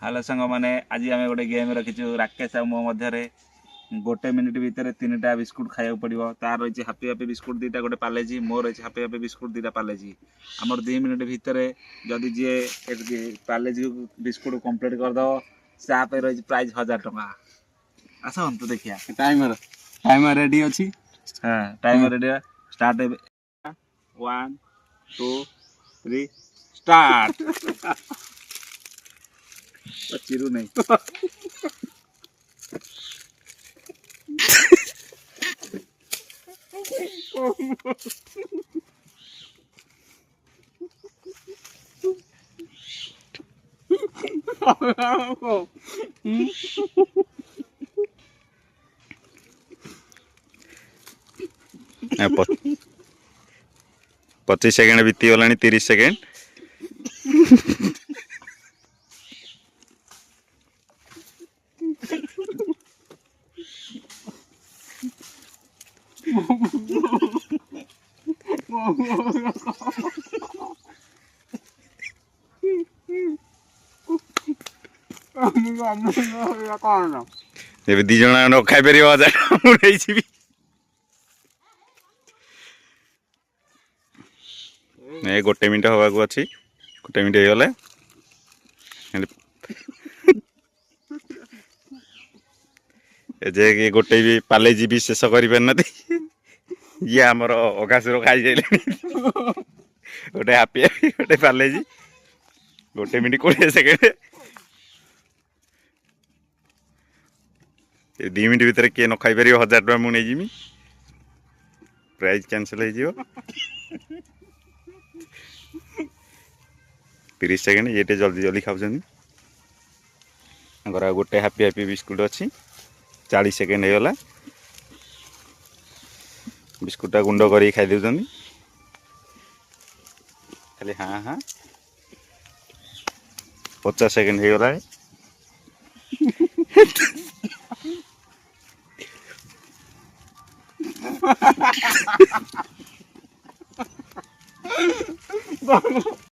Hello सांग मैंने आज आम गोटे गेम रखीचु राकेश आ मो मध्य गोटे मिनिट भितर 3टा बिस्कुट खाया पड़ो तार रही हापी हापी बिस्कुट 2टा गोटे पालेजी मोर रही हापी हापी बिस्कुट 2टा पालेजी आमर 2 मिनिट भितर जदि जी पालेजी बिस्कुट कंप्लीट करदे से रही प्राइज 1000 टंका आसतु देखिया टाइमर टाइमर रेडी अछि। हाँ टाइमर रेडी स्टार्ट 1 2 3 स्टार्ट चिरू नहीं पच्चीस सेकेंड बीती गला 30 सेकेंड ଏବେ ଦି ଜଣ ନ ଖାଇ ପାରିବ 1000 ମୁଁ ନେଇଯିବି। ଏ ଗୋଟେ ମିନିଟ ହବାକୁ ଅଛି, ଗୋଟେ ମିନିଟ ହେଇଗଲେ ଯେ ଗୋଟେ ବି ପାଲେଜି ବି ଶେଷ କରିପାରିନାହାନ୍ତି। ଇଏ ଆମର ଅଗାସୁର ଖାଇଯାଇଲେଣି। ଗୋଟେ ହାପି ହାପି ଗୋଟେ ପାଲେଜି 1 ମିନିଟ 20 ସେକେଣ୍ଡ 2 ମିନିଟ ଭିତରେ କିଏ ନ ଖାଇପାରିବ 1000 ଟଙ୍କା ମୁଁ ନେଇଯିବି। ପ୍ରାଇଜ କ୍ୟାନସଲ ହେଇଯିବ। 30 ସେକେंड ये जल्दी जल्दी खाऊँ गोटे हापी हापी बिस्कुट अच्छी 40 सेकेंड होगा बिस्कुटा गुंड कर खाई दे खाली हाँ हाँ 50 सेकेंड होगा